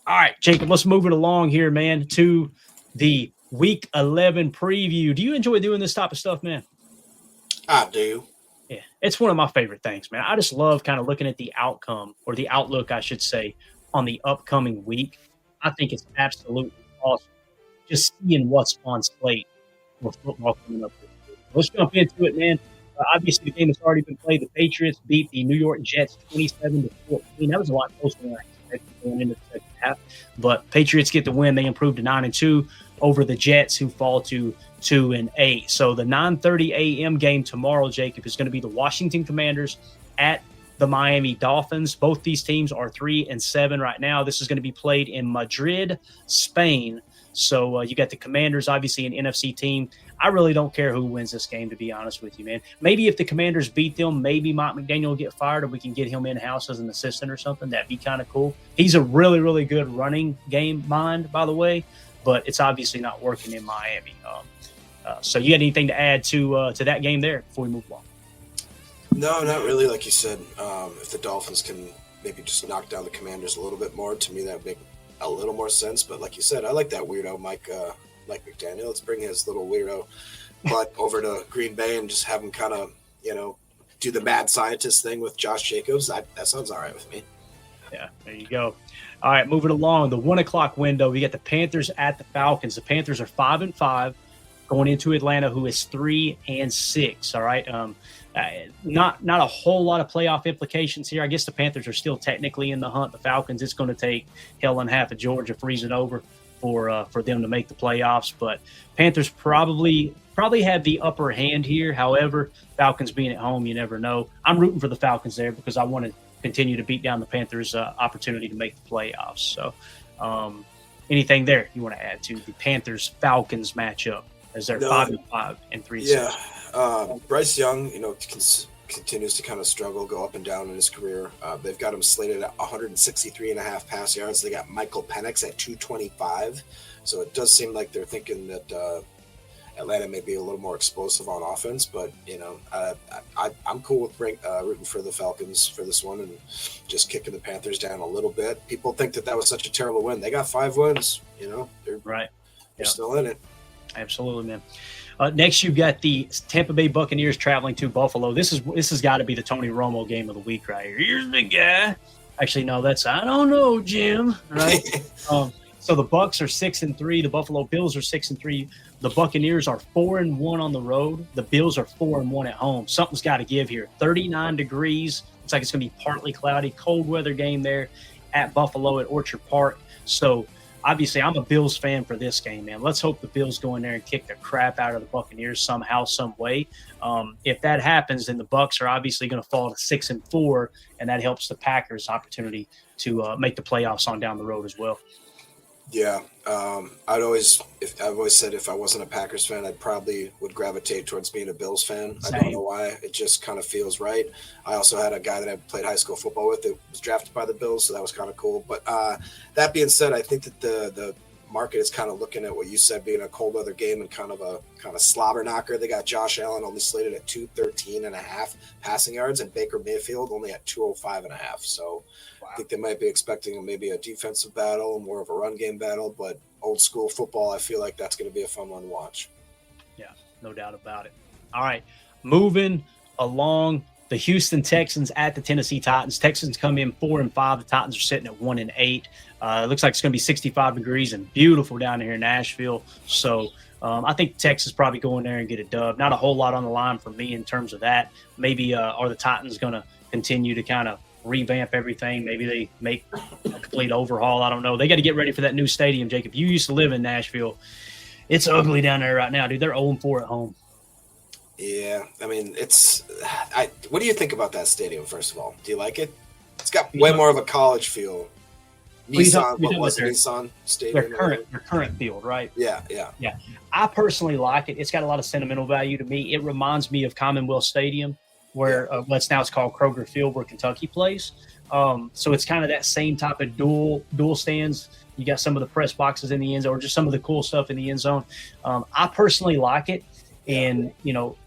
All right, Jacob, let's move it along here, man, to the Week 11 preview. Do you enjoy doing this type of stuff, man? I do. Yeah, it's one of my favorite things, man. I just love kind of looking at the outcome or the outlook, I should say, on the upcoming week. I think it's absolutely awesome just seeing what's on slate for football coming up this week. Let's jump into it, man. Obviously, the game has already been played. The Patriots beat the New York Jets 27-14. That was a lot closer than I expected going into the second half. But Patriots get the win. They improved to 9-2 over the Jets, who fall to 2-8. So the 9:30 a.m. game tomorrow, Jacob, is going to be the Washington Commanders at the Miami Dolphins. Both these teams are 3-7 right now. This is going to be played in Madrid, Spain. So you got the Commanders, obviously an NFC team. I really don't care who wins this game, to be honest with you, man. Maybe if the Commanders beat them, maybe Mike McDaniel will get fired or we can get him in-house as an assistant or something. That'd be kind of cool. He's a really, really good running game mind, by the way, but it's obviously not working in Miami. So you got anything to add to that game there before we move along? No, not really. Like you said, if the Dolphins can maybe just knock down the Commanders a little bit more, to me that would make a little more sense. But like you said, I like that weirdo Mike McDaniel. Let's bring his little weirdo butt over to Green Bay and just have him kind of, do the mad scientist thing with Josh Jacobs. That sounds all right with me. Yeah, there you go. All right, moving along. The 1 o'clock window, we get the Panthers at the Falcons. The Panthers are 5-5 going into Atlanta, who is 3-6. All right. Not a whole lot of playoff implications here. I guess the Panthers are still technically in the hunt. The Falcons, it's going to take hell and half of Georgia freezing over for them to make the playoffs. But Panthers probably have the upper hand here. However, Falcons being at home, you never know. I'm rooting for the Falcons there because I want to continue to beat down the Panthers' opportunity to make the playoffs. So anything there you want to add to the Panthers-Falcons matchup as they're 5-5 and 3-6? Yeah. Bryce Young, continues to kind of struggle, go up and down in his career. They've got him slated at 163.5 pass yards. They got Michael Penix at 225. So it does seem like they're thinking that Atlanta may be a little more explosive on offense. But, I'm cool with rooting for the Falcons for this one and just kicking the Panthers down a little bit. People think that was such a terrible win. They got 5 wins. They're right. They're still in it. Absolutely, man. Next, you've got the Tampa Bay Buccaneers traveling to Buffalo. This has got to be the Tony Romo game of the week right here. Here's the guy. Actually, no, I don't know, Jim. Right? So the Bucs are 6-3. The Buffalo Bills are 6-3. The Buccaneers are 4-1 on the road. The Bills are 4-1 at home. Something's got to give here. 39 degrees. Looks like it's going to be partly cloudy. Cold weather game there at Buffalo at Orchard Park. So obviously, I'm a Bills fan for this game, man. Let's hope the Bills go in there and kick the crap out of the Buccaneers somehow, some way. If that happens, then the Bucs are obviously going to fall to 6-4, and that helps the Packers' opportunity to make the playoffs on down the road as well. Yeah, I've always said if I wasn't a Packers fan, I probably would gravitate towards being a Bills fan. Same. I don't know why. It just kind of feels right. I also had a guy that I played high school football with that was drafted by the Bills, so that was kind of cool. But that being said, I think that the market is kind of looking at what you said being a cold weather game and kind of slobber knocker. They got Josh Allen only slated at 213.5 passing yards and Baker Mayfield only at 205.5. So wow. I think they might be expecting maybe a defensive battle, more of a run game battle, but old school football, I feel like that's going to be a fun one to watch. Yeah, no doubt about it. All right, moving along. The Houston Texans at the Tennessee Titans. Texans come in 4-5. The Titans are sitting at 1-8. It looks like it's going to be 65 degrees and beautiful down here in Nashville. So I think Texas probably go in there and get a dub. Not a whole lot on the line for me in terms of that. Maybe are the Titans going to continue to kind of revamp everything? Maybe they make a complete overhaul. I don't know. They got to get ready for that new stadium, Jacob. You used to live in Nashville. It's ugly down there right now, dude. They're 0-4 at home. Yeah, I mean, what do you think about that stadium, first of all? Do you like it? It's got way more of a college feel. Nissan, what was it, Nissan Stadium? Their current field, right? Yeah. I personally like it. It's got a lot of sentimental value to me. It reminds me of Commonwealth Stadium, where now it's called Kroger Field, where Kentucky plays. So it's kind of that same type of dual stands. You got some of the press boxes in the end zone, or just some of the cool stuff in the end zone. I personally like it. And,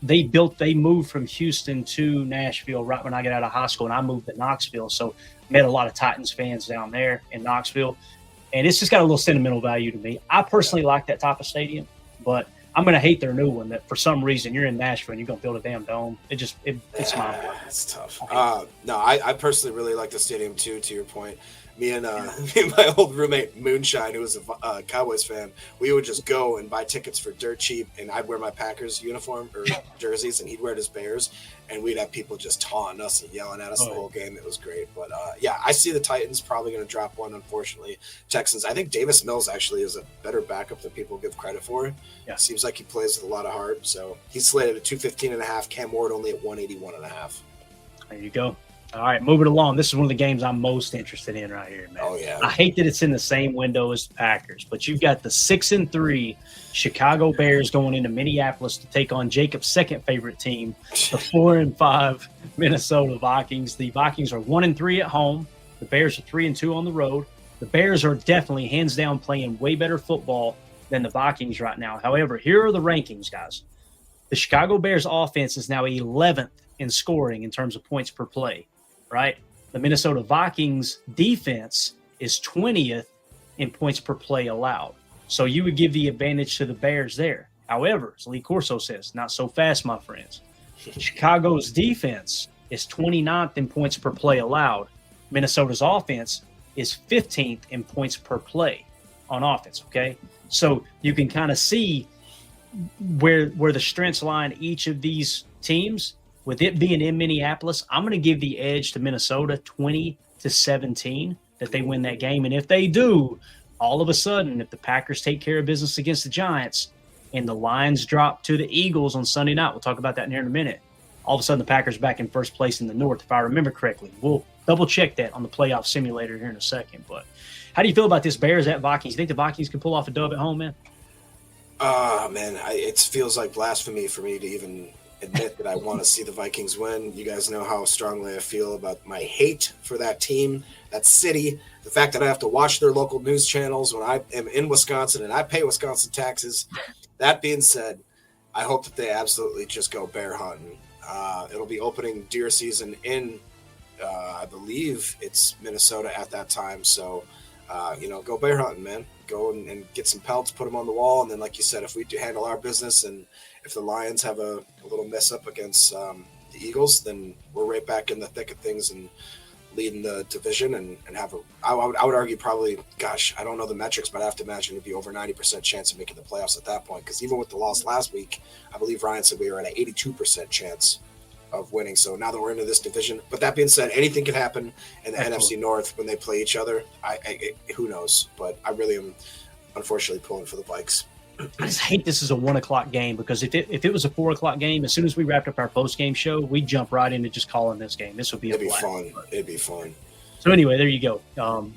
they moved from Houston to Nashville right when I got out of high school, and I moved to Knoxville. So met a lot of Titans fans down there in Knoxville. and it's just got a little sentimental value to me. I personally like that type of stadium, but I'm going to hate their new one that for some reason you're in Nashville and you're going to build a damn dome. It's my fault. It's tough. No, I personally really like the stadium too, to your point. Me and my old roommate Moonshine, who was a Cowboys fan, we would just go and buy tickets for dirt cheap, and I'd wear my Packers uniform or jerseys, and he'd wear his Bears, and we'd have people just taunting us and yelling at us the whole game. It was great. But yeah, I see the Titans probably going to drop one, unfortunately. Texans, I think Davis Mills actually is a better backup than people give credit for. Yeah. Seems like he plays with a lot of heart. So he's slated at 215.5. Cam Ward only at 181.5. There you go. All right, moving along. This is one of the games I'm most interested in right here, man. Oh, yeah. I hate that it's in the same window as the Packers, but you've got the 6-3 Chicago Bears going into Minneapolis to take on Jacob's second favorite team, the 4-5 Minnesota Vikings. The Vikings are 1-3 at home. The Bears are 3-2 on the road. The Bears are definitely hands down playing way better football than the Vikings right now. However, here are the rankings, guys. The Chicago Bears offense is now 11th in scoring in terms of points per play. Right? The Minnesota Vikings defense is 20th in points per play allowed. So you would give the advantage to the Bears there. However, as Lee Corso says, not so fast, my friends. Chicago's defense is 29th in points per play allowed. Minnesota's offense is 15th in points per play on offense, okay? So you can kind of see where the strengths lie in each of these teams. With it being in Minneapolis, I'm going to give the edge to Minnesota 20-17 that they win that game. And if they do, all of a sudden, if the Packers take care of business against the Giants and the Lions drop to the Eagles on Sunday night, we'll talk about that in here in a minute. All of a sudden, the Packers are back in first place in the North, if I remember correctly. We'll double check that on the playoff simulator here in a second. But how do you feel about this Bears at Vikings? You think the Vikings can pull off a dub at home, man? Man, it feels like blasphemy for me to even admit that I want to see the Vikings win. You guys know how strongly I feel about my hate for that team, that city, the fact that I have to watch their local news channels when I am in Wisconsin and I pay Wisconsin taxes. That being said, I hope that they absolutely just go bear hunting. It'll be opening deer season in, I believe it's Minnesota at that time. So, go bear hunting, man. Go and get some pelts, put them on the wall. And then, like you said, if we do handle our business and if the Lions have a little mess up against the Eagles, then we're right back in the thick of things and leading the division and have I would argue probably, gosh, I don't know the metrics, but I have to imagine it'd be over 90% chance of making the playoffs at that point. Because even with the loss last week, I believe Ryan said we were at an 82% chance of winning. So now that we're into this division, but that being said, anything can happen in the NFC North when they play each other. Who knows? But I really am unfortunately pulling for the Vikes. I just hate this as a 1:00 game because if it was a 4:00 game, as soon as we wrapped up our post game show, we'd jump right into just calling this game. This would be It'd be fun. So anyway, there you go.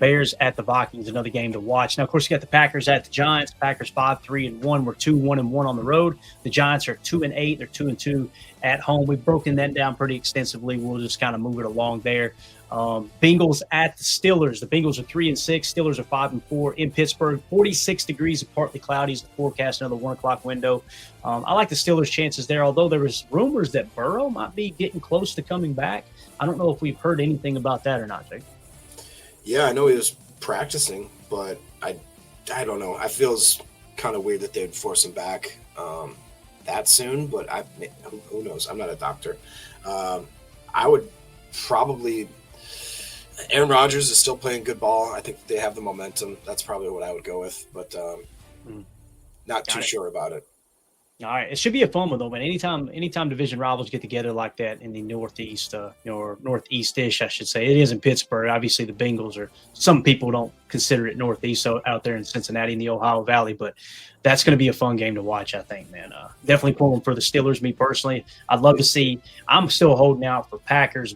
Bears at the Vikings, another game to watch. Now, of course, you got the Packers at the Giants. Packers 5-3-1. We're 2-1-1 on the road. The Giants are 2-8. They're 2-2 at home. We've broken that down pretty extensively. We'll just kind of move it along there. Bengals at the Steelers. The Bengals are 3-6. Steelers are 5-4 in Pittsburgh. 46 degrees and partly cloudy is the forecast. Another 1:00 window. I like the Steelers' chances there. Although there was rumors that Burrow might be getting close to coming back. I don't know if we've heard anything about that or not, Jake. Yeah, I know he was practicing, but I don't know. I feel it's kind of weird that they'd force him back that soon. But who knows? I'm not a doctor. I would probably. Aaron Rodgers is still playing good ball. I think they have the momentum. That's probably what I would go with, but not too sure about it. All right, it should be a fun one though, man. Anytime division rivals get together like that in the Northeast, or Northeast-ish, I should say. It is in Pittsburgh. Obviously, the Bengals are. Some people don't consider it Northeast, so out there in Cincinnati in the Ohio Valley, but that's going to be a fun game to watch. I think, man. Definitely pulling for the Steelers. Me personally, I'd love to see. I'm still holding out for Packers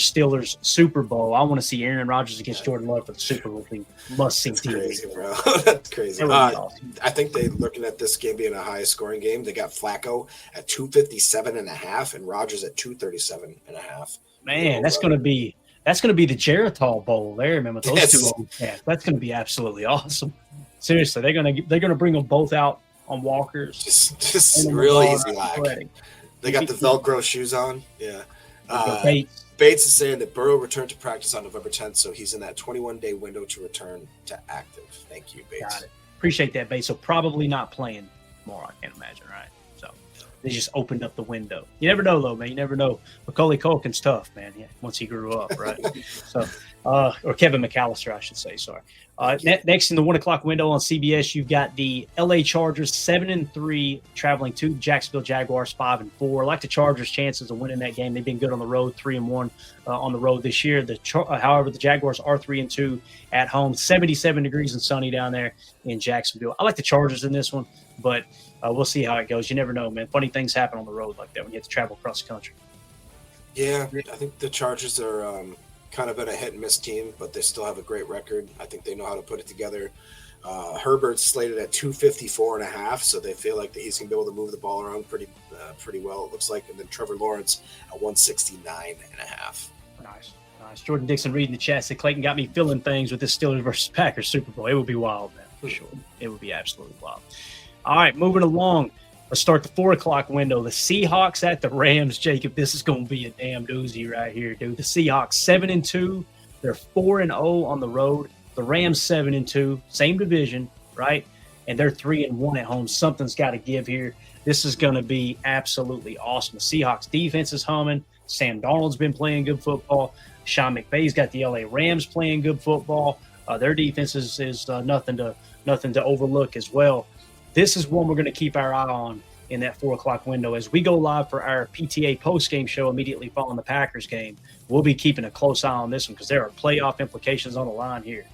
Steelers Super Bowl. I want to see Aaron Rodgers against Jordan Love for the Super Bowl thing. Must-see TV. Crazy, bro. That's crazy. Awesome. I think they're looking at this game being a high-scoring game. They got Flacco at 257.5 and Rodgers at 237.5. Man, that's going to be the Geritol Bowl there, man. With those two old cats, that's going to be absolutely awesome. Seriously, they're going to bring them both out on walkers. Just real easy, like. They got the Velcro shoes on. Yeah. Bates is saying that Burrow returned to practice on November 10th, so he's in that 21-day window to return to active. Thank you, Bates. Got it. Appreciate that, Bates. So probably not playing tomorrow, I can't imagine, right? So they just opened up the window. You never know, though, man. You never know. Macaulay Culkin's tough, man, once he grew up, right? So, or Kevin McAllister, I should say, sorry. Next in the 1 o'clock window on CBS, you've got the LA Chargers 7-3 traveling to Jacksonville Jaguars 5-4. I like the Chargers' chances of winning that game. They've been good on the road, 3-1 on the road this year. However, the Jaguars are 3-2 at home, 77 degrees and sunny down there in Jacksonville. I like the Chargers in this one, but we'll see how it goes. You never know, man. Funny things happen on the road like that when you have to travel across the country. Yeah, I think the Chargers are kind of been a hit and miss team, but they still have a great record. I think they know how to put it together. Herbert's slated at 254.5, so they feel like that he's going to be able to move the ball around pretty well, it looks like. And then Trevor Lawrence at 169.5. Nice. Jordan Dixon reading the chat said Clayton got me feeling things with this Steelers versus Packers Super Bowl. It would be wild, man, for sure. It would be absolutely wild. All right, moving along. Let's start the 4 o'clock window. The Seahawks at the Rams, Jacob. This is going to be a damn doozy right here, dude. The Seahawks 7-2. They're 4-0 on the road. The Rams 7-2, same division, right? And they're 3-1 at home. Something's got to give here. This is going to be absolutely awesome. The Seahawks defense is humming. Sam Darnold's been playing good football. Sean McVay's got the LA Rams playing good football. Their defense is nothing to overlook as well. This is one we're going to keep our eye on in that 4 o'clock window. As we go live for our PTA post-game show immediately following the Packers game, we'll be keeping a close eye on this one because there are playoff implications on the line here.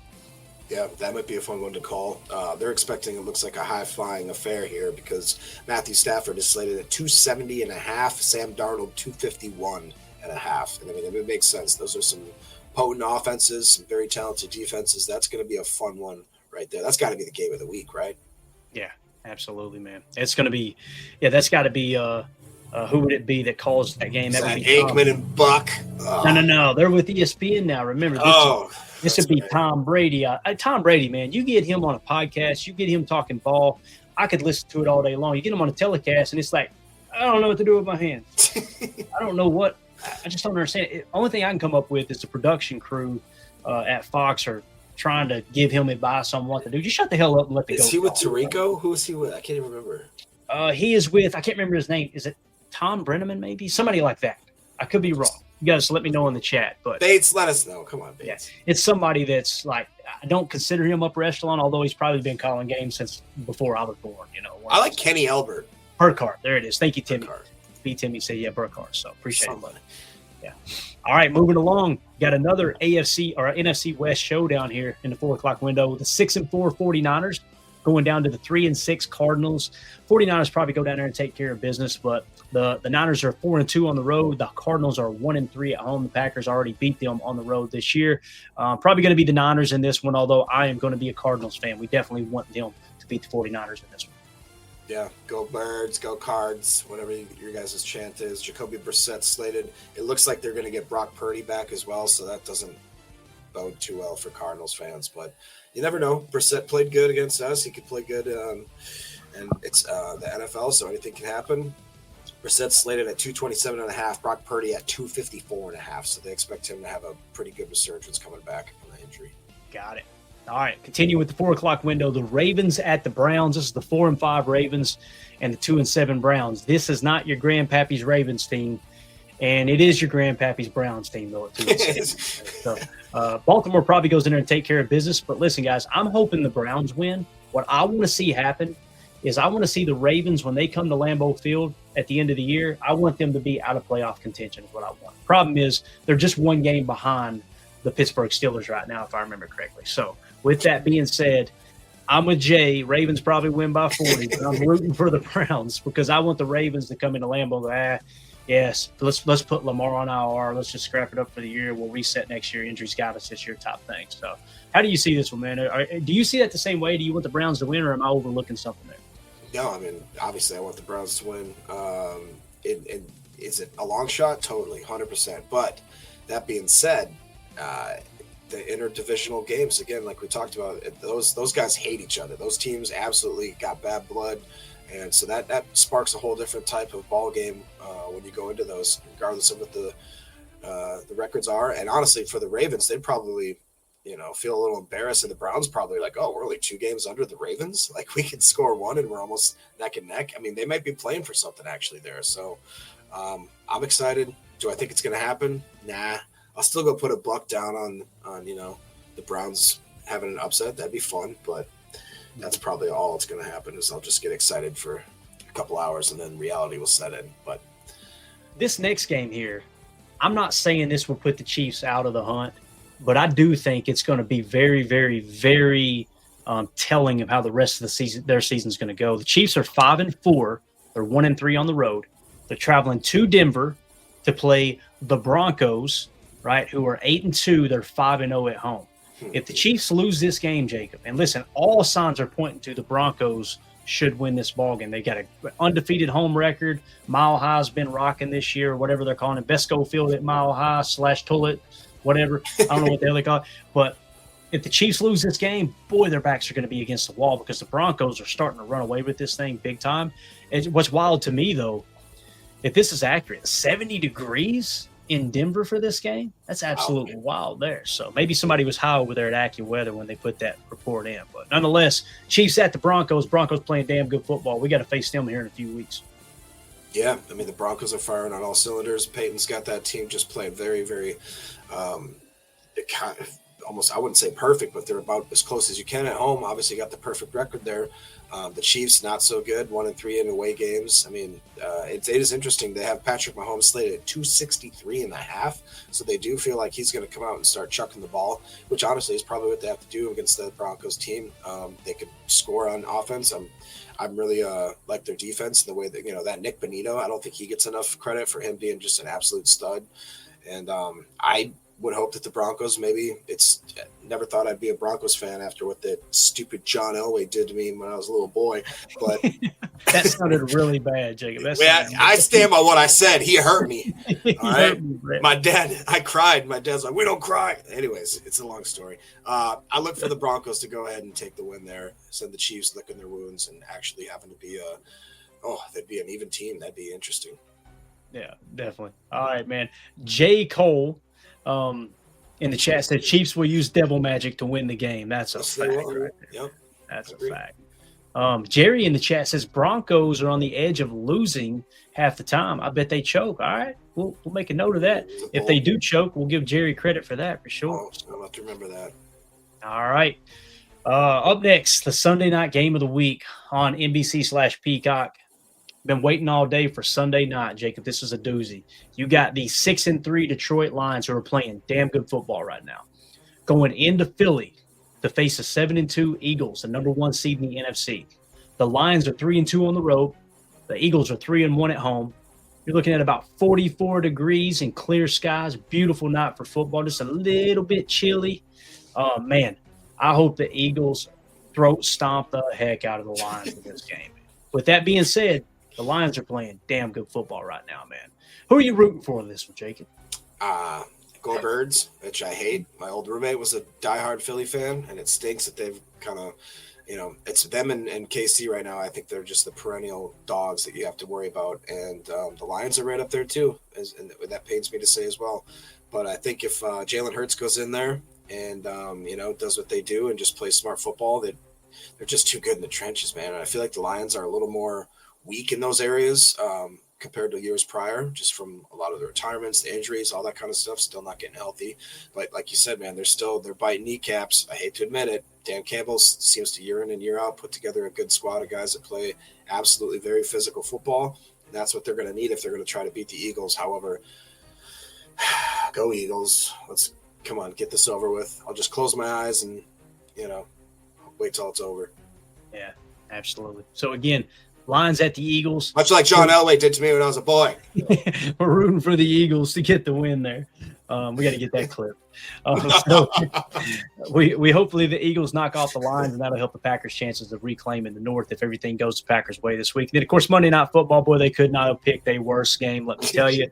Yeah, that might be a fun one to call. They're expecting, it looks like, a high-flying affair here because Matthew Stafford is slated at 270.5, Sam Darnold 251.5. And I mean, it makes sense. Those are some potent offenses, some very talented defenses. That's going to be a fun one right there. That's got to be the game of the week, right? Yeah. Absolutely, man. It's going to be, that's got to be, who would it be that calls that game? That would be Aikman and Buck. Oh. No. They're with ESPN now. Remember, this would be right. Tom Brady. Tom Brady, man, you get him on a podcast, you get him talking ball. I could listen to it all day long. You get him on a telecast, and it's like, I don't know what to do with my hands. I don't know what. I just don't understand. The only thing I can come up with is the production crew at Fox are trying to give him advice on what to do. Just shut the hell up and let the Is he with Tirico? Who is he with? I can't even remember. He is with, I can't remember his name. Is it Tom Brenneman maybe? Somebody like that. I could be wrong. You guys let me know in the chat. But Bates, let us know. Come on, Bates. Yeah, it's somebody that's like, I don't consider him upper echelon, although he's probably been calling games since before I was born. I like Kenny Albert. Burkhardt. There it is. Thank you, Timmy. B. Timmy said, yeah, Burkhardt. So appreciate it, buddy. Yeah. All right, moving along. Got another AFC or NFC West showdown here in the 4 o'clock window. The 6-4 49ers going down to the 3-6 Cardinals. 49ers probably go down there and take care of business, but the Niners are 4-2 on the road. The Cardinals are 1-3 at home. The Packers already beat them on the road this year. Probably going to be the Niners in this one, although I am going to be a Cardinals fan. We definitely want them to beat the 49ers in this one. Yeah, go Birds, go Cards, whatever your guys' chant is. Jacoby Brissett slated. It looks like they're going to get Brock Purdy back as well, so that doesn't bode too well for Cardinals fans. But you never know. Brissett played good against us. He could play good, and it's the NFL, so anything can happen. Brissett slated at 227.5, Brock Purdy at 254.5, so they expect him to have a pretty good resurgence coming back from the injury. Got it. All right, continue with the 4 o'clock window. The Ravens at the Browns. This is the 4-5 Ravens and the 2-7 Browns. This is not your Grandpappy's Ravens team, and it is your Grandpappy's Browns team, though. So, Baltimore probably goes in there and take care of business. But listen, guys, I'm hoping the Browns win. What I want to see happen is I want to see the Ravens, when they come to Lambeau Field at the end of the year, I want them to be out of playoff contention is what I want. Problem is they're just one game behind the Pittsburgh Steelers right now, if I remember correctly. So, with that being said, I'm with Jay. Ravens probably win by 40, but I'm rooting for the Browns because I want the Ravens to come into Lambeau. Yes, let's put Lamar on IR. Let's just scrap it up for the year. We'll reset next year. Injuries got us this year, top thing. So how do you see this one, man? Do you see that the same way? Do you want the Browns to win, or am I overlooking something there? No, I mean, obviously I want the Browns to win. Is it a long shot? Totally, 100%. But that being said, the interdivisional games, again, like we talked about, those guys hate each other. Those teams absolutely got bad blood, and so that sparks a whole different type of ball game when you go into those, regardless of what the the records are. And honestly, for the Ravens, they'd probably, feel a little embarrassed. And the Browns probably like, oh, we're only 2 games under the Ravens. Like we could score 1 and we're almost neck and neck. I mean, they might be playing for something actually there. So I'm excited. Do I think it's going to happen? Nah. I'll still go put a buck down on the Browns having an upset. That'd be fun, but that's probably all that's going to happen is I'll just get excited for a couple hours and then reality will set in. But this next game here, I'm not saying this will put the Chiefs out of the hunt, but I do think it's going to be very, very, very telling of how the rest of the season, their season is going to go. The Chiefs are 5-4. They're 1-3 on the road. They're traveling to Denver to play the Broncos, right? Who are 8-2. They're 5-0 at home. If the Chiefs lose this game, Jacob, and listen, all signs are pointing to the Broncos should win this ballgame. They got an undefeated home record. Mile High's been rocking this year, whatever they're calling it. Besco Field at Mile High / Tullet, whatever. I don't know what the hell they call it. But if the Chiefs lose this game, boy, their backs are going to be against the wall because the Broncos are starting to run away with this thing big time. What's wild to me, though, if this is accurate, 70 degrees in Denver for this game, that's absolutely wild there. So maybe somebody was high over there at AccuWeather when they put that report in. But nonetheless, Chiefs at the Broncos. Broncos playing damn good football. We got to face them here in a few weeks. Yeah, I mean, the Broncos are firing on all cylinders. Peyton's got that team just playing very, very almost, I wouldn't say perfect, but they're about as close as you can at home. Obviously got the perfect record there. The Chiefs, not so good, 1-3 in away games. I mean, it is interesting. They have Patrick Mahomes slated at 263.5, so they do feel like he's going to come out and start chucking the ball, which honestly is probably what they have to do against the Broncos team. They could score on offense. I'm really like their defense, the way that, that Nick Bonito, I don't think he gets enough credit for him being just an absolute stud. And I would hope that the Broncos, never thought I'd be a Broncos fan after what that stupid John Elway did to me when I was a little boy. But that sounded really bad, Jacob. I stand by what I said. He hurt me. All right. My dad, I cried. My dad's like, we don't cry. Anyways, it's a long story. I look for the Broncos to go ahead and take the win there, send the Chiefs licking their wounds and actually having to be they'd be an even team. That'd be interesting. Yeah, definitely. All right, man. J. Cole in the chat said Chiefs will use devil magic to win the game. That's a fact right there. Yep. That's a fact. Jerry in the chat says Broncos are on the edge of losing half the time. I bet they choke. All right, we'll make a note of that. If they do choke, we'll give Jerry credit for that for sure. I'll have to remember that. All right. Up next, the Sunday night game of the week on NBC/Peacock. Been waiting all day for Sunday night, Jacob. This is a doozy. You got the 6-3 Detroit Lions who are playing damn good football right now, going into Philly to face the 7-2 Eagles, the number 1 seed in the NFC. The Lions are 3-2 on the road. The Eagles are 3-1 at home. You're looking at about 44 degrees and clear skies. Beautiful night for football. Just a little bit chilly. Man, I hope the Eagles throat stomp the heck out of the Lions in this game. With that being said, the Lions are playing damn good football right now, man. Who are you rooting for in this one, Jacob? Go Birds, which I hate. My old roommate was a diehard Philly fan, and it stinks that they've kind of, it's them and KC right now. I think they're just the perennial dogs that you have to worry about. And the Lions are right up there too, and that pains me to say as well. But I think if Jalen Hurts goes in there and, does what they do and just plays smart football, they're just too good in the trenches, man. And I feel like the Lions are a little more weak in those areas compared to years prior, just from a lot of the retirements, the injuries, all that kind of stuff, still not getting healthy. But like you said, man, they're biting kneecaps. I hate to admit it. Dan Campbell seems to year in and year out put together a good squad of guys that play absolutely very physical football. And that's what they're going to need if they're going to try to beat the Eagles. However, go Eagles. Let's come on, get this over with. I'll just close my eyes and, wait till it's over. Yeah, absolutely. So again, Lions at the Eagles. Much like John Elway did to me when I was a boy. We're rooting for the Eagles to get the win there. We got to get that clip. So we hopefully the Eagles knock off the Lions, and that'll help the Packers' chances of reclaiming the North if everything goes the Packers' way this week. And then, of course, Monday Night Football, boy, they could not have picked a worse game, let me tell you.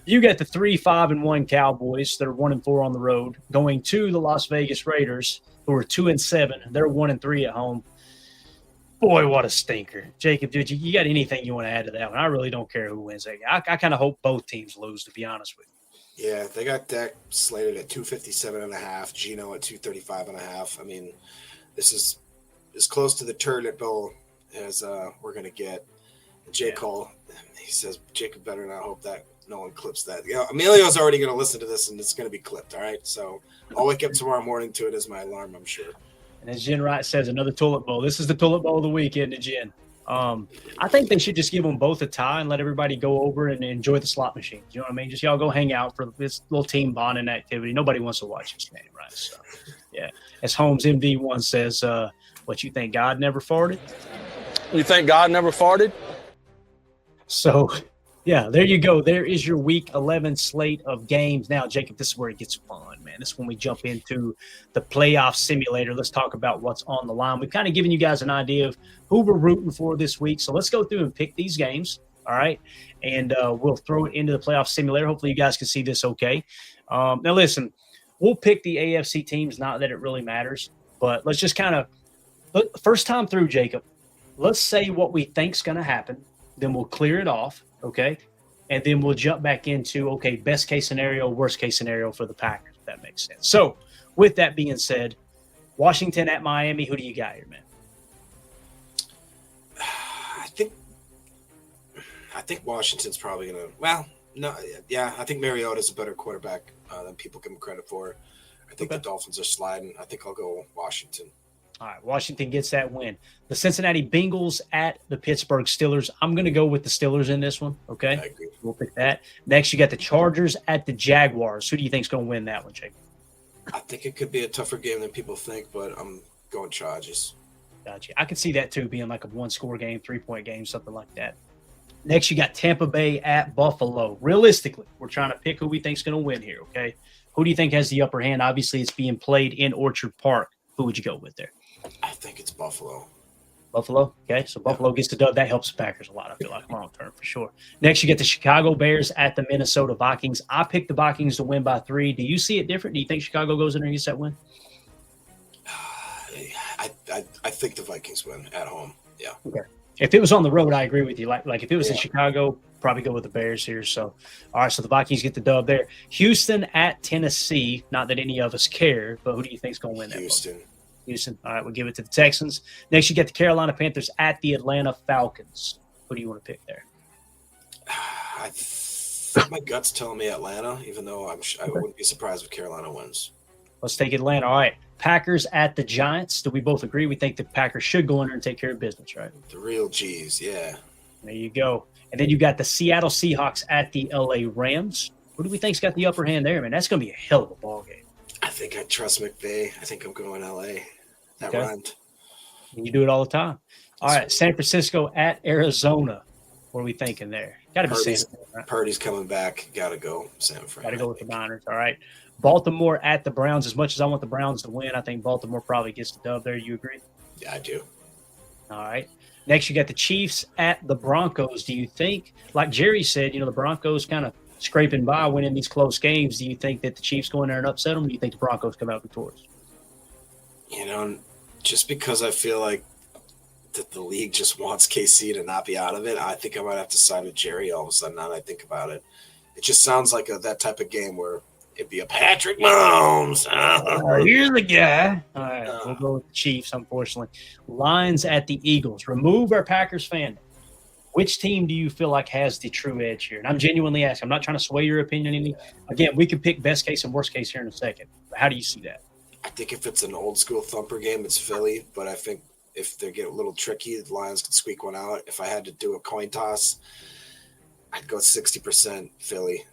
You got the 3-5-1 Cowboys that are 1-4 on the road going to the Las Vegas Raiders, who are 2-7. They're 1-3 at home. Boy, what a stinker. Jacob, dude, you got anything you want to add to that one? I really don't care who wins that game. I kind of hope both teams lose, to be honest with you. Yeah, they got Dak slated at 257.5, Geno at 235.5. I mean, this is as close to the Turlet Bowl as we're going to get. J. Cole, he says, Jacob better not hope that no one clips that. Emilio's already going to listen to this, and it's going to be clipped, all right? So I'll wake up tomorrow morning to it as my alarm, I'm sure. And as Jen Wright says, another toilet bowl. This is the toilet bowl of the week, isn't it, Jen? I think they should just give them both a tie and let everybody go over and enjoy the slot machines. You know what I mean? Just y'all go hang out for this little team bonding activity. Nobody wants to watch this game, right? So, yeah. As Holmes MD1 says, what, you think God never farted? You think God never farted? So, yeah, there you go. There is your Week 11 slate of games. Now, Jacob, this is where it gets fun, man. This is when we jump into the playoff simulator. Let's talk about what's on the line. We've kind of given you guys an idea of who we're rooting for this week. So let's go through and pick these games, all right? And we'll throw it into the playoff simulator. Hopefully you guys can see this okay. Now, listen, we'll pick the AFC teams, not that it really matters. But let's just kind of – first time through, Jacob, let's say what we think's going to happen. Then we'll clear it off, okay? And then we'll jump back into, okay, best case scenario, worst case scenario for the Packers, if that makes sense. So, with that being said, Washington at Miami, who do you got here, man? I think Washington's probably going to – well, no, yeah, I think Mariota's a better quarterback than people give him credit for. I think the Dolphins are sliding. I think I'll go Washington. All right, Washington gets that win. The Cincinnati Bengals at the Pittsburgh Steelers. I'm going to go with the Steelers in this one, okay? I agree. We'll pick that. Next, you got the Chargers at the Jaguars. Who do you think is going to win that one, Jake? I think it could be a tougher game than people think, but I'm going Chargers. Gotcha. I could see that, too, being like a one-score game, 3-point game, something like that. Next, you got Tampa Bay at Buffalo. Realistically, we're trying to pick who we think is going to win here, okay? Who do you think has the upper hand? Obviously, it's being played in Orchard Park. Who would you go with there? I think it's Buffalo. Buffalo, okay. So Buffalo gets the dub. That helps the Packers a lot, I feel like, long term for sure. Next, you get the Chicago Bears at the Minnesota Vikings. I picked the Vikings to win by 3. Do you see it different? Do you think Chicago goes in there and gets that win? I think the Vikings win at home. Yeah. Okay. If it was on the road, I agree with you. Like if it was in Chicago, probably go with the Bears here. So, all right, so the Vikings get the dub there. Houston at Tennessee. Not that any of us care, but who do you think is going to win that? Houston. All right, we'll give it to the Texans. Next, you get the Carolina Panthers at the Atlanta Falcons. Who do you want to pick there? I think my gut's telling me Atlanta, even though I wouldn't be surprised if Carolina wins. Let's take Atlanta. All right, Packers at the Giants. Do we both agree? We think the Packers should go in there and take care of business, right? The real G's, yeah. There you go. And then you got the Seattle Seahawks at the LA Rams. Who do we think's got the upper hand there, man? That's going to be a hell of a ball game. I think I trust McVay. I think I'm going LA. That rhymed. You do it all the time. All right, San Francisco at Arizona. What are we thinking there? Got to be San Fran, right? Purdy's coming back. Got to go San Fran. Got to go with the Niners. All right. Baltimore at the Browns. As much as I want the Browns to win, I think Baltimore probably gets the dub there. You agree? Yeah, I do. All right. Next, you got the Chiefs at the Broncos. Do you think, like Jerry said, the Broncos kind of scraping by, winning these close games? Do you think that the Chiefs go in there and upset them? Or do you think the Broncos come out victorious? Just because I feel like that the league just wants KC to not be out of it, I think I might have to side with Jerry all of a sudden. Now that I think about it, it just sounds like that type of game where it'd be a Patrick Mahomes. Here's the guy. All right, we'll go with the Chiefs, unfortunately. Lions at the Eagles. Remove our Packers fan. Which team do you feel like has the true edge here? And I'm genuinely asking. I'm not trying to sway your opinion. Again, we could pick best case and worst case here in a second. How do you see that? I think if it's an old school thumper game, it's Philly. But I think if they get a little tricky, the Lions can squeak one out. If I had to do a coin toss, I'd go 60% Philly.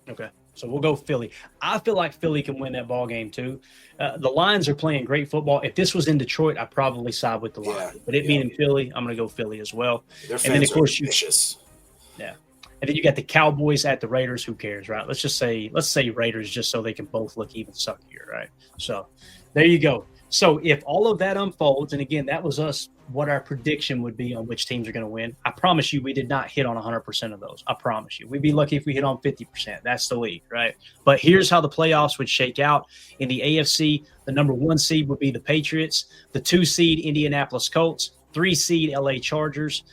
Okay. So we'll go Philly. I feel like Philly can win that ball game too. The Lions are playing great football. If this was in Detroit, I'd probably side with the Lions. But it being in Philly, I'm going to go Philly as well. Their fans are vicious. Yeah. And then you got the Cowboys at the Raiders. Who cares, right? Let's say Raiders just so they can both look even suckier, right? So there you go. So if all of that unfolds, and again, that was us, what our prediction would be on which teams are going to win. I promise you we did not hit on 100% of those. I promise you. We'd be lucky if we hit on 50%. That's the league, right? But here's how the playoffs would shake out. In the AFC, the number 1 seed would be the Patriots, the 2 seed Indianapolis Colts, 3 seed LA Chargers,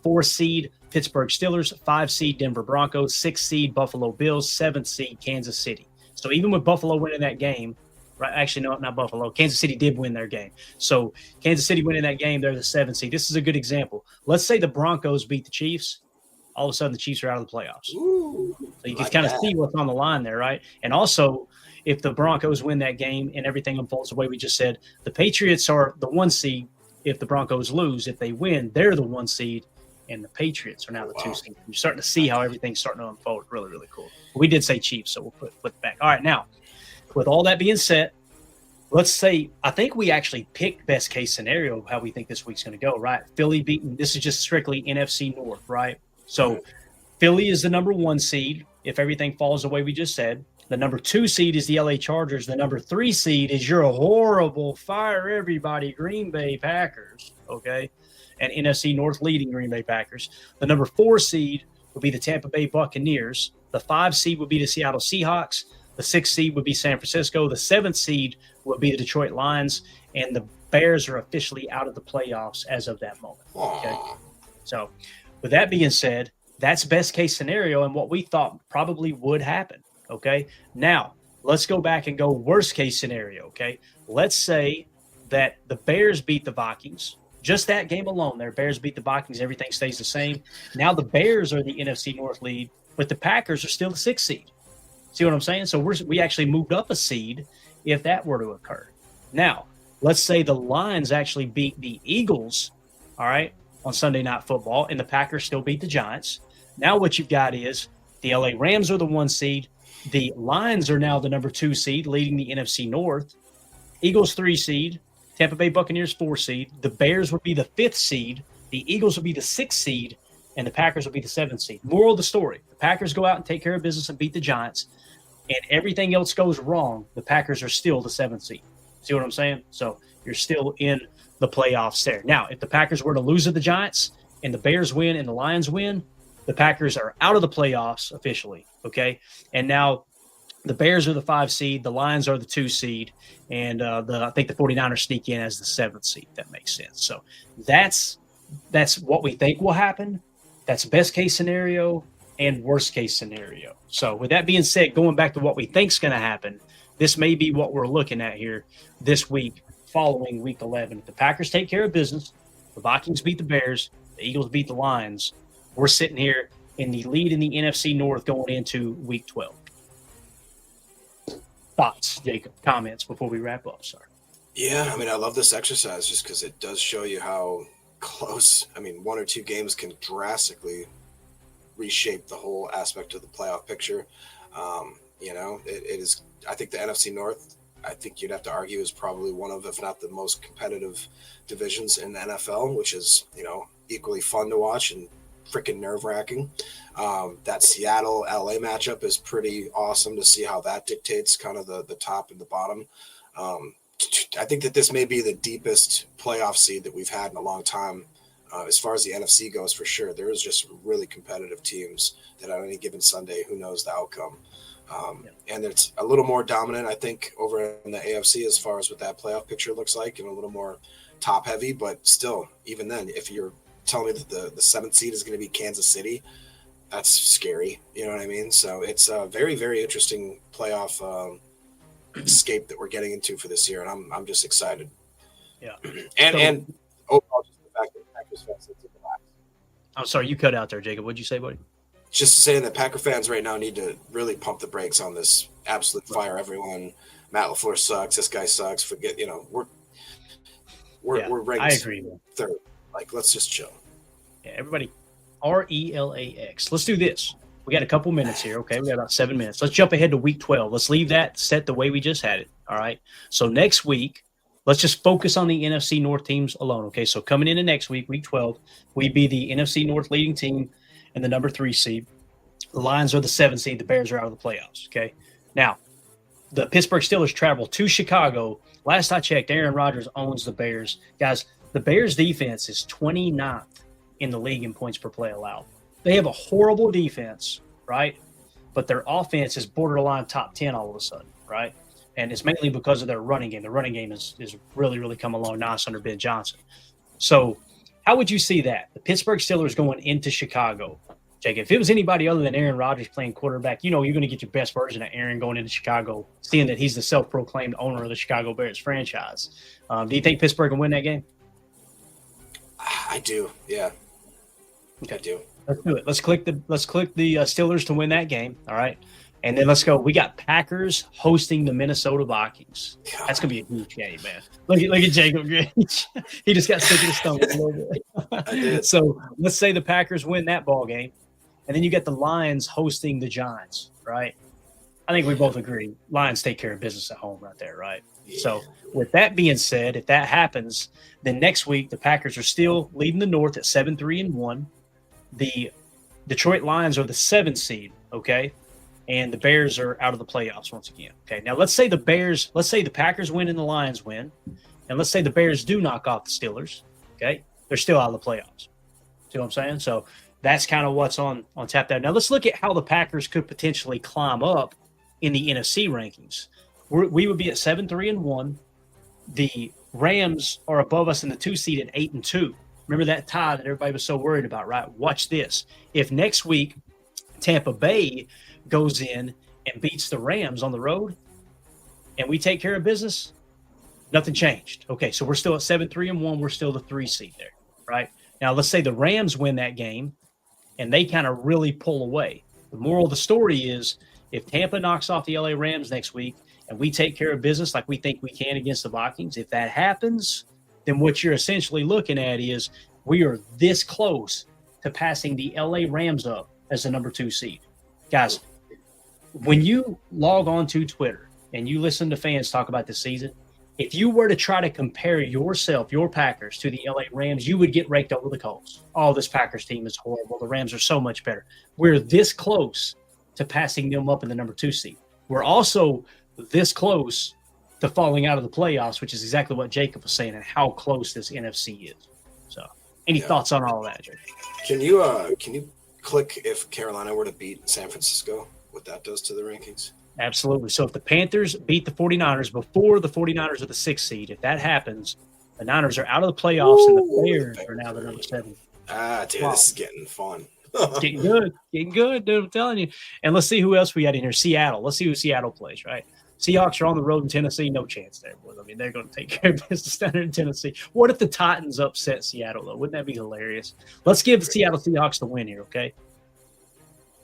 4 seed Pittsburgh Steelers, 5 seed Denver Broncos, 6 seed Buffalo Bills, 7th seed Kansas City. So even with Buffalo winning that game, right? Actually, no, not Buffalo. Kansas City did win their game. So Kansas City winning that game, they're the 7th seed. This is a good example. Let's say the Broncos beat the Chiefs. All of a sudden, the Chiefs are out of the playoffs. Ooh, so you can kind of see what's on the line there, right? And also, if the Broncos win that game and everything unfolds the way we just said, the Patriots are the 1 seed. If the Broncos lose, if they win, they're the 1 seed, and the Patriots are now the 2 seed. You're starting to see how everything's starting to unfold. Really, really cool. We did say Chiefs, so we'll flip back. All right, now, with all that being said, let's say I think we actually picked best case scenario of how we think this week's going to go, right? Philly beating – this is just strictly NFC North, right? So Philly is the number 1 seed if everything falls the way we just said. The number 2 seed is the LA Chargers. The number 3 seed is your horrible, fire everybody Green Bay Packers, okay? And NFC North leading Green Bay Packers. The number 4 seed would be the Tampa Bay Buccaneers. The 5 seed would be the Seattle Seahawks. The 6th seed would be San Francisco. The 7th seed would be the Detroit Lions. And the Bears are officially out of the playoffs as of that moment, okay? So with that being said, that's best case scenario and what we thought probably would happen. Okay. Now let's go back and go worst case scenario. Okay. Let's say that the Bears beat the Vikings. Just that game alone, their Bears beat the Vikings. Everything stays the same. Now the Bears are the NFC North lead, but the Packers are still the 6th seed. See what I'm saying? So we actually moved up a seed if that were to occur. Now, let's say the Lions actually beat the Eagles, all right, on Sunday Night Football, and the Packers still beat the Giants. Now what you've got is the LA Rams are the 1 seed. The Lions are now the number 2 seed, leading the NFC North. Eagles 3 seed. Tampa Bay Buccaneers 4 seed. The Bears would be the 5th seed. The Eagles would be the 6th seed. And the Packers would be the 7th seed. Moral of the story, the Packers go out and take care of business and beat the Giants. And everything else goes wrong, the Packers are still the 7th seed. See what I'm saying? So you're still in the playoffs there. Now, if the Packers were to lose to the Giants and the Bears win and the Lions win, the Packers are out of the playoffs officially, okay? And now the Bears are the 5 seed, the Lions are the 2 seed, and I think the 49ers sneak in as the 7th seed. That makes sense. So that's what we think will happen. That's best case scenario and worst case scenario. So with that being said, going back to what we think is going to happen, this may be what we're looking at here this week following week 11. If the Packers take care of business, the Vikings beat the Bears, the Eagles beat the Lions, we're sitting here in the lead in the NFC North going into week 12. Thoughts, Jacob, comments before we wrap up, sir? Yeah, I mean, I love this exercise just because it does show you how close, 1 or 2 games can drastically reshape the whole aspect of the playoff picture. It is, I think the NFC North, I think you'd have to argue is probably one of, if not the most competitive divisions in the NFL, which is, equally fun to watch and freaking nerve-wracking. That Seattle LA matchup is pretty awesome to see how that dictates kind of the top and the bottom. I think that this may be the deepest playoff seed that we've had in a long time. As far as the NFC goes, for sure, there is just really competitive teams that on any given Sunday, who knows the outcome. And it's a little more dominant, I think, over in the AFC as far as what that playoff picture looks like, and a little more top heavy. But still, even then, if you're telling me that the 7th seed is going to be Kansas City, that's scary. You know what I mean? So it's a very, very interesting playoff escape that we're getting into for this year, and I'm just excited. Yeah. And overall, just the fact that Packers fans need to relax. I'm sorry, you cut out there, Jacob. What'd you say, buddy? Just saying that Packer fans right now need to really pump the brakes on this absolute fire everyone. Matt LaFleur sucks. This guy sucks. Forget, we're ranked I agree. 3rd. Like, let's just chill. Yeah, everybody, RELAX. Let's do this. We got a couple minutes here, okay? We got about 7 minutes. Let's jump ahead to week 12. Let's leave that set the way we just had it, all right? So next week, let's just focus on the NFC North teams alone, okay? So coming into next week, week 12, we'd be the NFC North leading team and the number 3 seed. The Lions are the 7th seed. The Bears are out of the playoffs, okay? Now, the Pittsburgh Steelers travel to Chicago. Last I checked, Aaron Rodgers owns the Bears. Guys, the Bears defense is 29th in the league in points per play allowed. They have a horrible defense, right? But their offense is borderline top 10 all of a sudden, right? And it's mainly because of their running game. The running game is really, really come along nice under Ben Johnson. So How would you see that? The Pittsburgh Steelers going into Chicago. Jake, if it was anybody other than Aaron Rodgers playing quarterback, you're going to get your best version of Aaron going into Chicago, seeing that he's the self-proclaimed owner of the Chicago Bears franchise. Do you think Pittsburgh can win that game? I do. Yeah. Okay. I do. Let's do it. Let's click the Steelers to win that game. All right. And then let's go. We got Packers hosting the Minnesota Vikings. That's going to be a huge game, man. Look at Jacob Grinch. He just got sick of the stomach a little bit. I did. So let's say the Packers win that ball game. And then you get the Lions hosting the Giants, right? I think we both agree. Lions take care of business at home right there, right? Yeah. So with that being said, if that happens, then next week the Packers are still leading the North at 7-3-1. The Detroit Lions are the 7th seed, okay? And the Bears are out of the playoffs once again. Okay. Now let's say the Packers win and the Lions win. And let's say the Bears do knock off the Steelers. Okay. They're still out of the playoffs. See what I'm saying? So that's kind of what's on tap there. Now let's look at how the Packers could potentially climb up in the NFC rankings. We would be at 7-3-1. The Rams are above us in the 2 seed at 8-2. Remember that tie that everybody was so worried about, right? Watch this. If next week Tampa Bay goes in and beats the Rams on the road and we take care of business, nothing changed. Okay, so we're still at 7-3-1. We're still the 3 seed there, right? Now, let's say the Rams win that game and they kind of really pull away. The moral of the story is if Tampa knocks off the LA Rams next week and we take care of business like we think we can against the Vikings, if that happens, then what you're essentially looking at is we are this close to passing the LA Rams up as the number 2 seed. Guys, when you log on to Twitter and you listen to fans talk about this season, if you were to try to compare yourself, your Packers, to the LA Rams, you would get raked over the coals. Oh, this Packers team is horrible. The Rams are so much better. We're this close to passing them up in the number 2 seed. We're also this close to falling out of the playoffs, which is exactly what Jacob was saying and how close this NFC is. So any thoughts on all of that, Jacob? Can you click if Carolina were to beat San Francisco, what that does to the rankings? Absolutely. So if the Panthers beat the 49ers before the 49ers are the 6th seed, if that happens, the Niners are out of the playoffs and the Bears are now the number 7. Dude, wow. This is getting fun. It's getting good, dude. I'm telling you. And let's see who else we got in here. Seattle. Let's see who Seattle plays, right? Seahawks are on the road in Tennessee. No chance there, boys. I mean, they're going to take care of business down there in Tennessee. What if the Titans upset Seattle, though? Wouldn't that be hilarious? Let's give the Seattle Seahawks the win here, okay?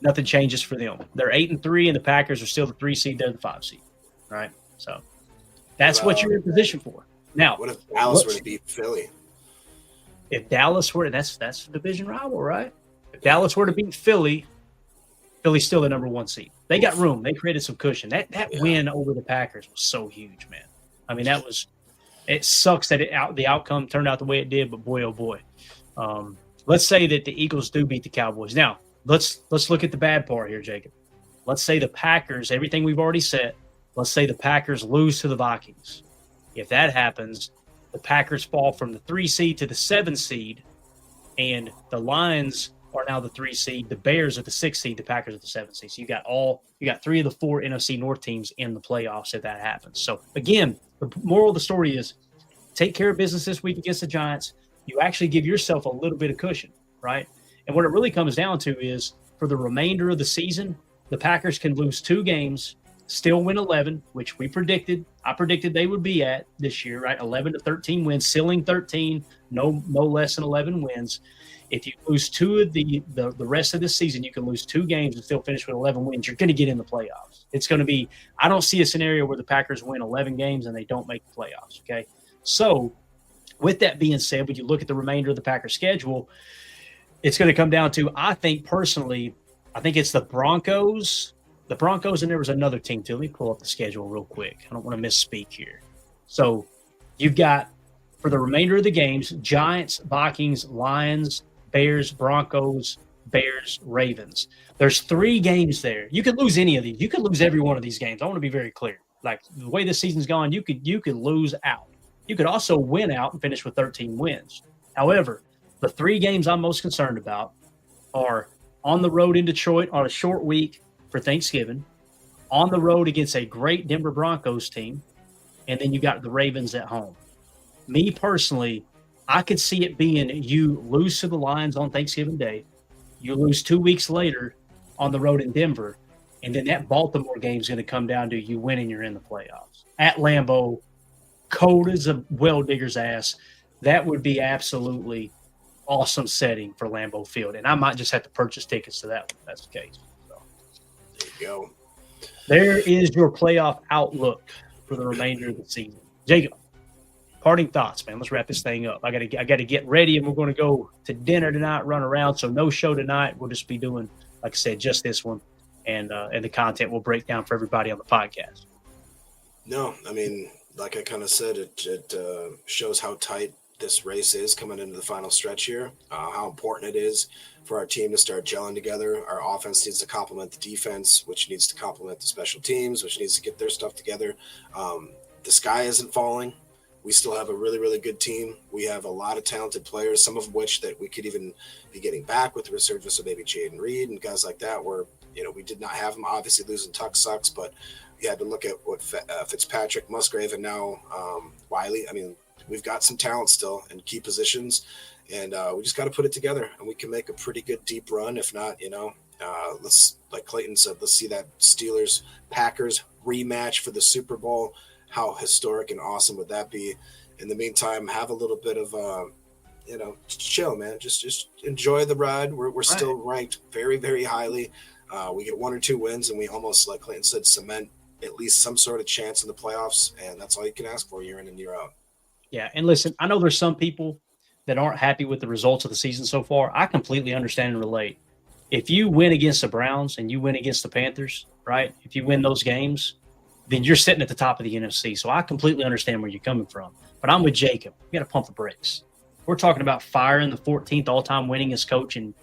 Nothing changes for them. They're 8-3, and the Packers are still the 3 seed. They're the 5 seed, right? So that's what you're in position for. Now, what if Dallas were to beat Philly? If Dallas were, that's the division rival, right? If Dallas were to beat Philly, Philly's still the number 1 seed. They got room. They created some cushion. That win over the Packers was so huge, man. I mean, it sucks that the outcome turned out the way it did, but boy, oh boy. Let's say that the Eagles do beat the Cowboys. Now, let's look at the bad part here, Jacob. Let's say the Packers, everything we've already said, let's say the Packers lose to the Vikings. If that happens, the Packers fall from the 3 seed to the 7 seed, and the Lions are now the 3 seed. The Bears are the 6 seed. The Packers are the 7 seed. So you got 3 of the 4 NFC North teams in the playoffs if that happens. So again, the moral of the story is take care of business this week against the Giants. You actually give yourself a little bit of cushion, right? And what it really comes down to is for the remainder of the season, the Packers can lose 2 games, still win 11, which I predicted they would be at this year, right? 11 to 13 wins, ceiling 13, no less than 11 wins. If you lose 2 of the rest of the season, you can lose 2 games and still finish with 11 wins. You're going to get in the playoffs. It's going to be – I don't see a scenario where the Packers win 11 games and they don't make the playoffs, okay? So with that being said, when you look at the remainder of the Packers schedule, it's going to come down to, I think personally, I think it's the Broncos. The Broncos, and there was another team too. Let me pull up the schedule real quick. I don't want to misspeak here. So you've got, for the remainder of the games, Giants, Vikings, Lions, Bears, Broncos, Bears, Ravens. There's 3 games there. You could lose any of these. You could lose every one of these games. I want to be very clear. Like the way this season's gone, you could lose out. You could also win out and finish with 13 wins. However, the 3 games I'm most concerned about are on the road in Detroit on a short week for Thanksgiving, on the road against a great Denver Broncos team, and then you got the Ravens at home. Me personally, I could see it being you lose to the Lions on Thanksgiving Day, you lose 2 weeks later on the road in Denver, and then that Baltimore game is going to come down to you winning, you're in the playoffs. At Lambeau, cold as a well digger's ass. That would be absolutely awesome setting for Lambeau Field. And I might just have to purchase tickets to that one if that's the case. So, there you go. There is your playoff outlook for the remainder of the season. Jacob, parting thoughts, man. Let's wrap this thing up. I gotta get ready, and we're going to go to dinner tonight, run around. So no show tonight. We'll just be doing, like I said, just this one. And the content will break down for everybody on the podcast. No, I mean, like I kind of said, it shows how tight this race is coming into the final stretch here, how important it is for our team to start gelling together. Our offense needs to complement the defense, which needs to complement the special teams, which needs to get their stuff together. The sky isn't falling. We still have a really, really good team. We have a lot of talented players, some of which that we could even be getting back with the resurgence of maybe Jaden Reed and guys like that, where, we did not have them. Obviously, losing Tuck sucks, but you had to look at what Fitzpatrick, Musgrave, and now Wiley. I mean, we've got some talent still in key positions, and we just got to put it together, and we can make a pretty good deep run. If not, let's, like Clayton said, let's see that Steelers-Packers rematch for the Super Bowl. How historic and awesome would that be? In the meantime, have a little bit of, chill, man. Just enjoy the ride. We're still ranked very, very highly. We get 1 or 2 wins, and we almost, like Clayton said, cement at least some sort of chance in the playoffs, and that's all you can ask for year in and year out. Yeah, and listen, I know there's some people that aren't happy with the results of the season so far. I completely understand and relate. If you win against the Browns and you win against the Panthers, right, if you win those games, then you're sitting at the top of the NFC. So I completely understand where you're coming from. But I'm with Jacob. We got to pump the brakes. We're talking about firing the 14th all-time winningest coach in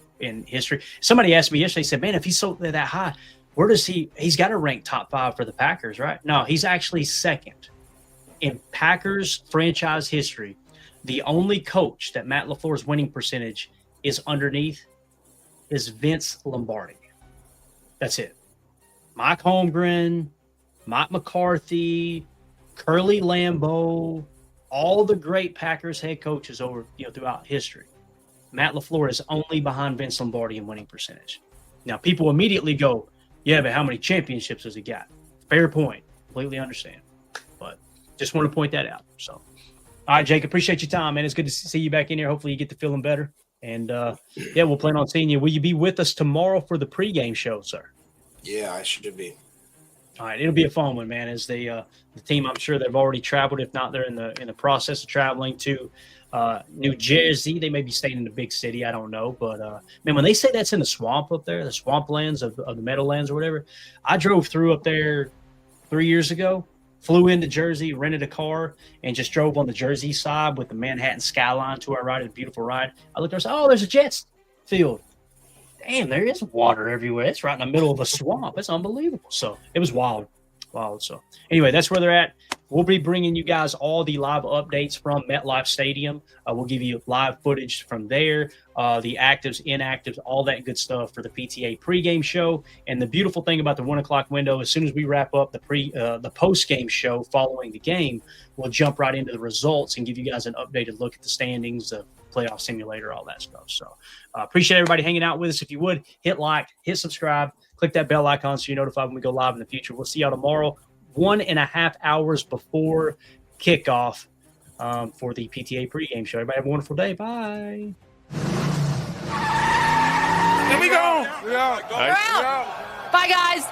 history. Somebody asked me yesterday, said, man, if he's so that high, where does he's got to rank top 5 for the Packers, right? No, he's actually second. In Packers franchise history, the only coach that Matt LaFleur's winning percentage is underneath is Vince Lombardi. That's it. Mike Holmgren, Mike McCarthy, Curly Lambeau, all the great Packers head coaches over throughout history. Matt LaFleur is only behind Vince Lombardi in winning percentage. Now, people immediately go, yeah, but how many championships has he got? Fair point. Completely understand. But just want to point that out. So, all right, Jake, appreciate your time, man. It's good to see you back in here. Hopefully you get to feeling better. And, we'll plan on seeing you. Will you be with us tomorrow for the pregame show, sir? Yeah, I should be. All right, it'll be a fun one, man. As the team, I'm sure they've already traveled. If not, they're in the process of traveling to New Jersey. They may be staying in the big city. I don't know, but man, when they say that's in the swamp up there, the swamplands of the Meadowlands or whatever, I drove through up there 3 years ago. Flew into Jersey, rented a car, and just drove on the Jersey side with the Manhattan skyline to our right. It's a beautiful ride. I looked there and said, oh, there's a Jets field. Damn, there is water everywhere. It's right in the middle of a swamp. It's unbelievable. So it was wild. So anyway, that's where they're at. We'll be bringing you guys all the live updates from MetLife Stadium. We'll give you live footage from there, the actives, inactives, all that good stuff for the PTA pregame show. And the beautiful thing about the 1 o'clock window, as soon as we wrap up the postgame show following the game, we'll jump right into the results and give you guys an updated look at the standings, the playoff simulator, all that stuff. So appreciate everybody hanging out with us. If you would, hit like, hit subscribe, click that bell icon so you're notified when we go live in the future. We'll see y'all tomorrow, 1.5 hours before kickoff for the PTA pregame show. Everybody have a wonderful day. Bye. Here we go. Bye, guys.